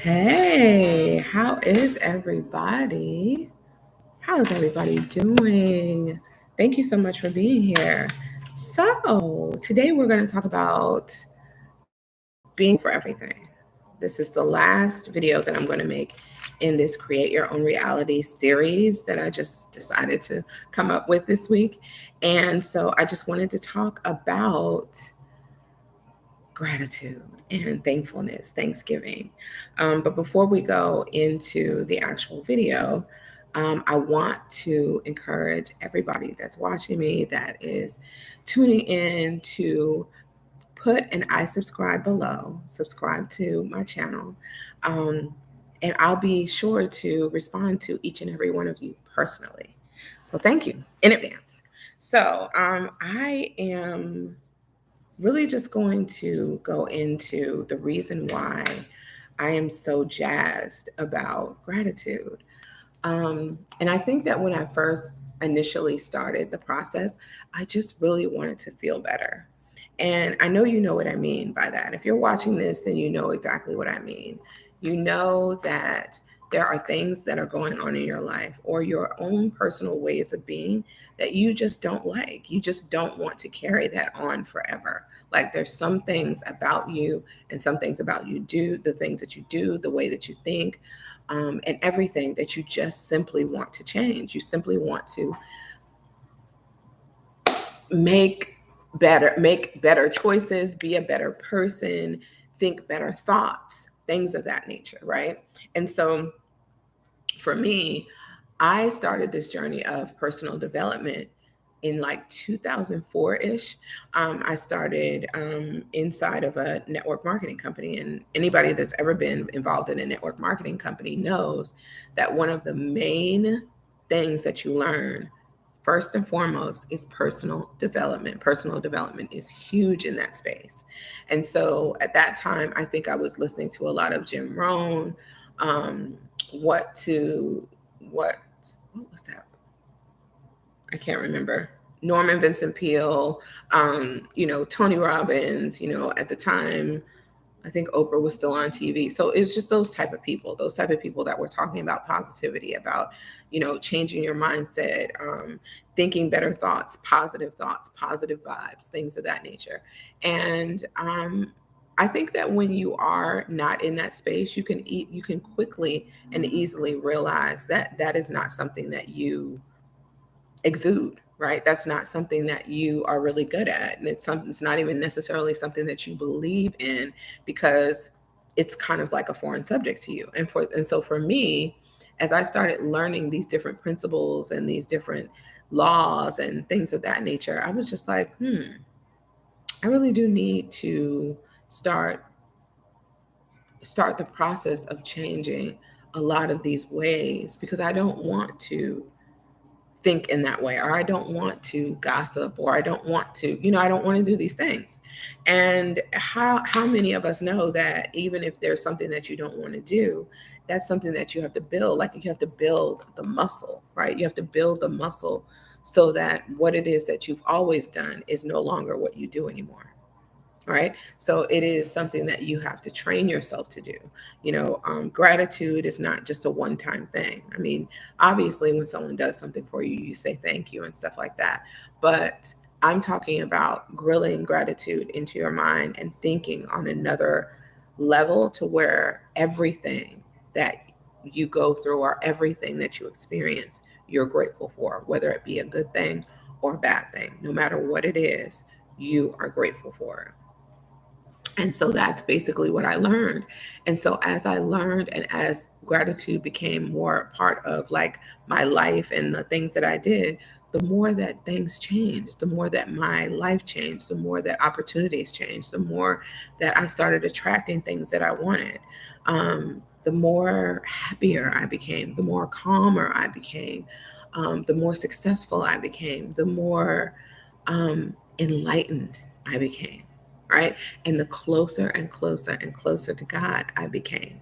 Hey, how is everybody? How is everybody doing? Thank you so much for being here. So, today we're going to talk about being grateful for everything. This is the last video that I'm going to make in this Create Your Own Reality series that I just decided to come up with this week. And so, I just wanted to talk about gratitude and thankfulness, Thanksgiving. But before we go into the actual video, I want to encourage everybody that's watching me, that is tuning in, to put an I subscribe below, subscribe to my channel, um, and I'll be sure to respond to each and every one of you personally. So thank you in advance. So I am really just going to go into the reason why I am so jazzed about gratitude. And I think that when I first initially started the process, I just really wanted to feel better. And I know you know what I mean by that. If you're watching this, then you know exactly what I mean. You know that there are things that are going on in your life or your own personal ways of being that you just don't like. You just don't want to carry that on forever. Like there's some things about you and some things about you do, the things that you do, the way that you think, and everything that you just simply want to change. You simply want to make make better choices, be a better person, think better thoughts, things of that nature, right? And so for me, I started this journey of personal development in like 2004-ish. I started inside of a network marketing company, and anybody that's ever been involved in a network marketing company knows that one of the main things that you learn first and foremost is personal development. Personal development is huge in that space. And so at that time, I think I was listening to a lot of Jim Rohn, um, what to what was that? I can't remember. Norman Vincent Peale, Tony Robbins, at the time, I think Oprah was still on TV. So it was just those type of people that were talking about positivity, about, changing your mindset, thinking better thoughts, positive vibes, things of that nature. And I think that when you are not in that space, you can quickly and easily realize that that is not something that you exude, right? That's not something that you are really good at. And it's not even necessarily something that you believe in, because it's kind of like a foreign subject to you. And so for me, as I started learning these different principles and these different laws and things of that nature, I was just like, I really do need to start start the process of changing a lot of these ways, because I don't want to think in that way, or I don't want to gossip, or I don't want to, I don't want to do these things. And how many of us know that even if there's something that you don't want to do, that's something that you have to build. Like you have to build the muscle, right? You have to build the muscle so that what it is that you've always done is no longer what you do anymore. Right. So it is something that you have to train yourself to do. Gratitude is not just a one time thing. I mean, obviously, when someone does something for you, you say thank you and stuff like that. But I'm talking about grilling gratitude into your mind and thinking on another level, to where everything that you go through or everything that you experience, you're grateful for, whether it be a good thing or a bad thing. No matter what it is, you are grateful for it. And so that's basically what I learned. And so as I learned, and as gratitude became more part of like my life and the things that I did, the more that things changed, the more that my life changed, the more that opportunities changed, the more that I started attracting things that I wanted. The more happier I became, the more calmer I became, the more successful I became, the more enlightened I became, right? And the closer and closer and closer to God I became.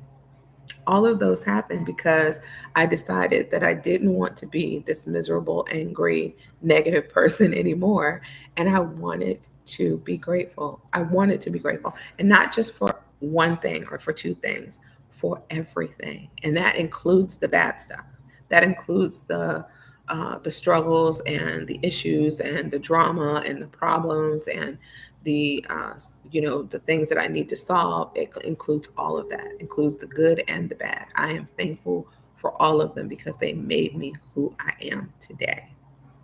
All of those happened because I decided that I didn't want to be this miserable, angry, negative person anymore. And I wanted to be grateful. I wanted to be grateful. And not just for one thing or for two things, for everything, and that includes the bad stuff. That includes the struggles and the issues and the drama and the problems and the things that I need to solve. It includes all of that. It includes the good and the bad. I am thankful for all of them because they made me who I am today.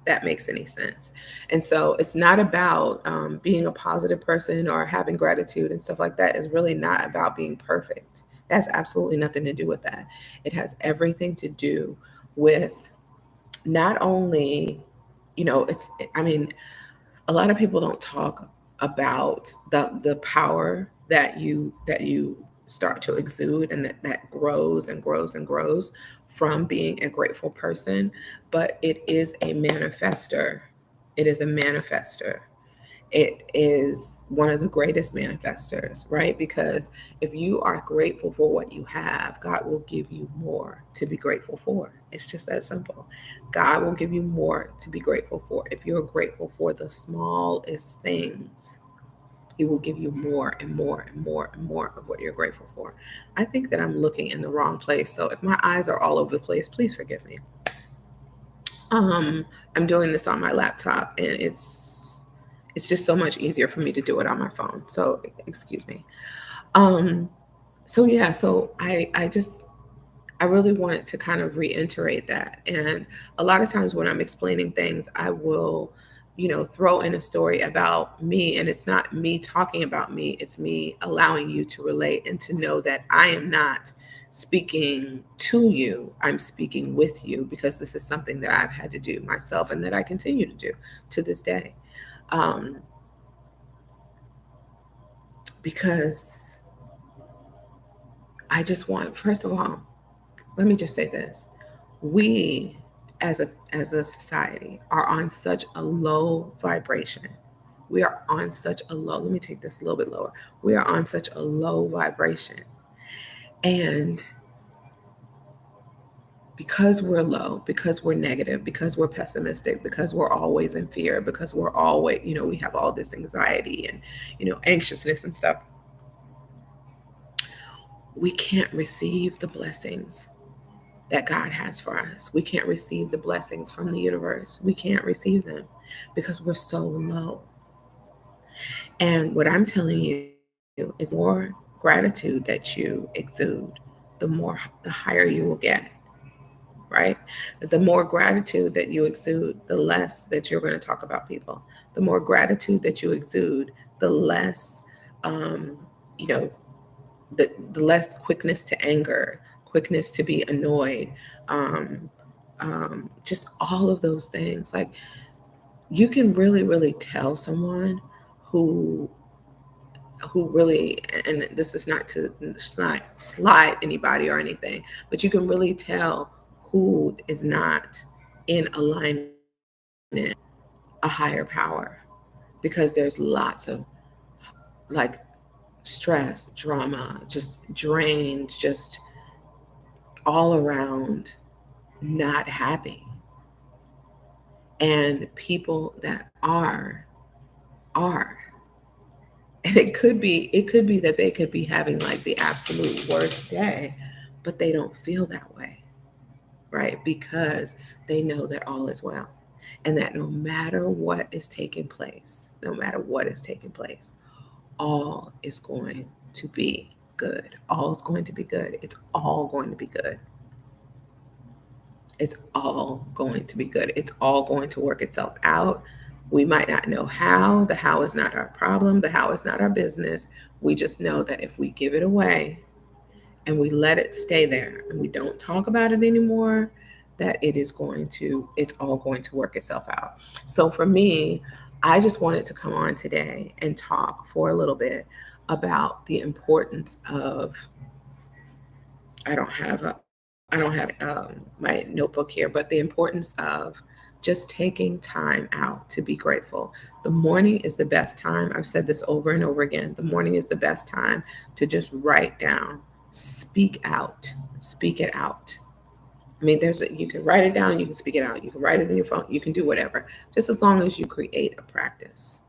That makes any sense. And so it's not about being a positive person or having gratitude and stuff like that. It's really not about being perfect. That's absolutely nothing to do with that. It has everything to do with not only, it's, I mean, a lot of people don't talk about the power that you start to exude, and that grows and grows and grows from being a grateful person. But it is a manifester. It is a manifester. It is one of the greatest manifestors, right? Because if you are grateful for what you have, God will give you more to be grateful for. It's just that simple. God will give you more to be grateful for. If you're grateful for the smallest things, He will give you more and more and more and more of what you're grateful for. I think that I'm looking in the wrong place. So if my eyes are all over the place, please forgive me. I'm doing this on my laptop, and it's just so much easier for me to do it on my phone. So excuse me. Um, so yeah, so I really wanted to kind of reiterate that. And a lot of times when I'm explaining things, I will, throw in a story about me, and it's not me talking about me, it's me allowing you to relate and to know that I am not speaking to you, I'm speaking with you, because this is something that I've had to do myself and that I continue to do to this day. Um, because I just want, first of all, let me just say this. We as a society are on such a low vibration. We are on such a low, let me take this a little bit lower. We are on such a low vibration. And because we're low, because we're negative, because we're pessimistic, because we're always in fear, because we're always, we have all this anxiety and, anxiousness and stuff, we can't receive the blessings that God has for us. We can't receive the blessings from the universe. We can't receive them because we're so low. And what I'm telling you is more gratitude that you exude, the higher you will get, right? The more gratitude that you exude, the less that you're going to talk about people. The more gratitude that you exude, the less um, you know, the less quickness to anger, quickness to be annoyed, um, just all of those things. Like, you can really, really tell someone who really, and this is not to slide anybody or anything, but you can really tell who is not in alignment, a higher power, because there's lots of, like, stress, drama, just drained, just all around not happy. And people that are. And it could be that they could be having like the absolute worst day, but they don't feel that way, right? Because they know that all is well. And that no matter what is taking place, no matter what is taking place, all is going to be good. All is going to be good. It's all going to be good. It's all going to be good. It's all going to work itself out. We might not know how. The how is not our problem. The how is not our business. We just know that if we give it away and we let it stay there and we don't talk about it anymore, that it's all going to work itself out. So for me, I just wanted to come on today and talk for a little bit about the importance of, I don't have my notebook here, but the importance of just taking time out to be grateful. The morning is the best time. I've said this over and over again. The morning is the best time to just write down, speak out, speak it out. I mean, you can write it down, you can speak it out, you can write it in your phone, you can do whatever, just as long as you create a practice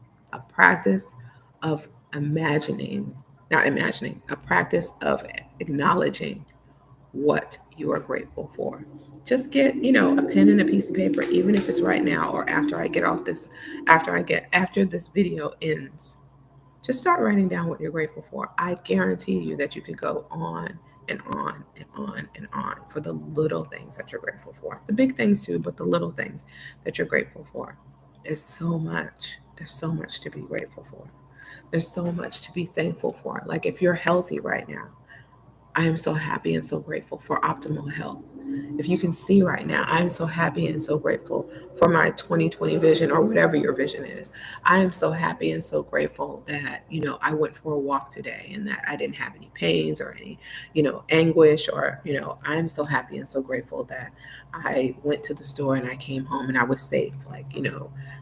of imagining. not imagining, a practice of acknowledging what you are grateful for. Just get, a pen and a piece of paper, even if it's right now or after this video ends. Just start writing down what you're grateful for. I guarantee you that you could go on and on and on and on for the little things that you're grateful for. The big things too, but the little things that you're grateful for. Is so much. There's so much to be grateful for. There's so much to be thankful for. Like if you're healthy right now, I am so happy and so grateful for optimal health. If you can see right now, I'm so happy and so grateful for my 2020 vision or whatever your vision is. I am so happy and so grateful that, I went for a walk today and that I didn't have any pains or any, anguish or, I'm so happy and so grateful that I went to the store and I came home and I was safe. Like,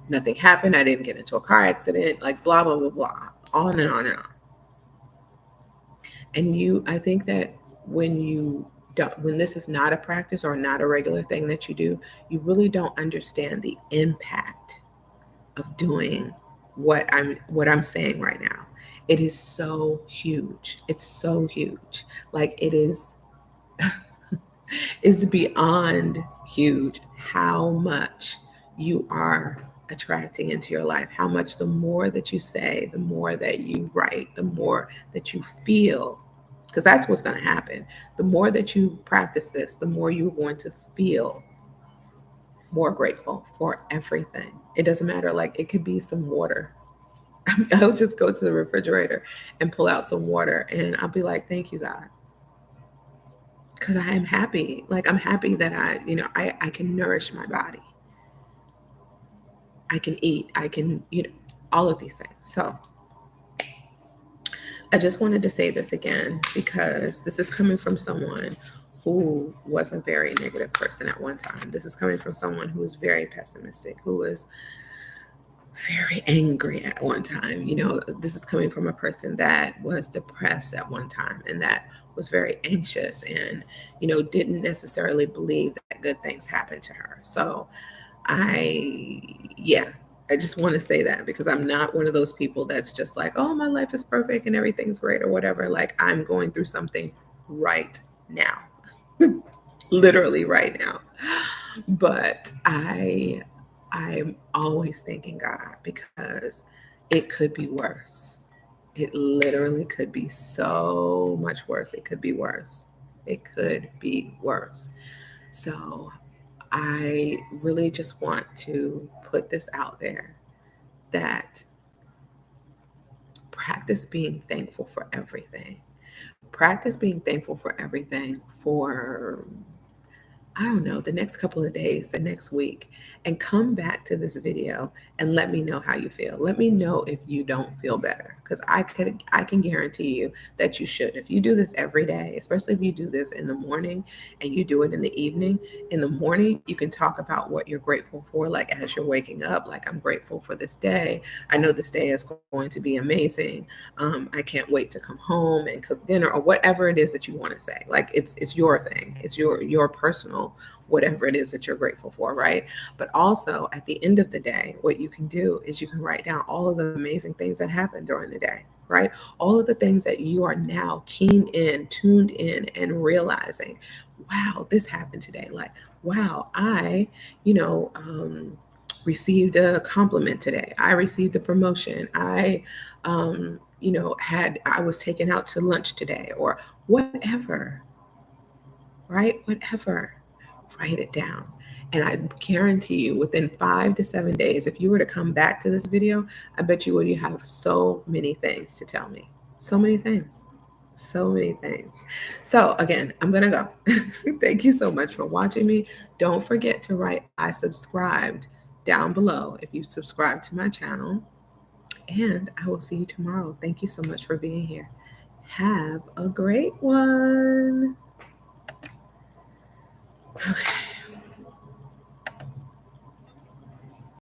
nothing happened. I didn't get into a car accident, like blah, blah, blah, blah, on and on and on. And I think that when you don't, when this is not a practice or not a regular thing that you do, you really don't understand the impact of doing what I'm saying right now. It is so huge. It's so huge. Like it is it's beyond huge how much you are attracting into your life. How much the more that you say, the more that you write, the more that you feel, because that's what's going to happen. The more that you practice this, the more you're going to feel more grateful for everything. It doesn't matter. Like it could be some water. I'll just go to the refrigerator and pull out some water and I'll be like, thank you, God. Because I am happy. Like I'm happy that I can nourish my body. I can eat. I can, all of these things. So I just wanted to say this again because this is coming from someone who was a very negative person at one time. This is coming from someone who was very pessimistic, who was very angry at one time. This is coming from a person that was depressed at one time and that was very anxious and, didn't necessarily believe that good things happened to her. So yeah, I just want to say that because I'm not one of those people that's just like, oh, my life is perfect and everything's great or whatever. Like I'm going through something right now, literally right now. But I'm always thanking God because it could be worse. It literally could be so much worse. It could be worse. It could be worse. So I really just want to put this out there that practice being thankful for everything. Practice being thankful for everything for I don't know, the next couple of days, the next week, and come back to this video and let me know how you feel. Let me know if you don't feel better because I can guarantee you that you should. If you do this every day, especially if you do this in the morning and you do it in the evening, in the morning you can talk about what you're grateful for like as you're waking up, like I'm grateful for this day. I know this day is going to be amazing. I can't wait to come home and cook dinner or whatever it is that you want to say. Like it's your thing. It's your personal whatever it is that you're grateful for, right? But also at the end of the day, what you can do is you can write down all of the amazing things that happened during the day, right? All of the things that you are now tuned in, and realizing, wow, this happened today. Like, wow, I, you know, received a compliment today. I received a promotion. I was taken out to lunch today or whatever, right? Whatever. Write it down. And I guarantee you, within 5 to 7 days, if you were to come back to this video, I bet you have so many things to tell me. So many things. So many things. So again, I'm gonna go. Thank you so much for watching me. Don't forget to write I subscribed down below if you subscribe to my channel. And I will see you tomorrow. Thank you so much for being here. Have a great one. Okay.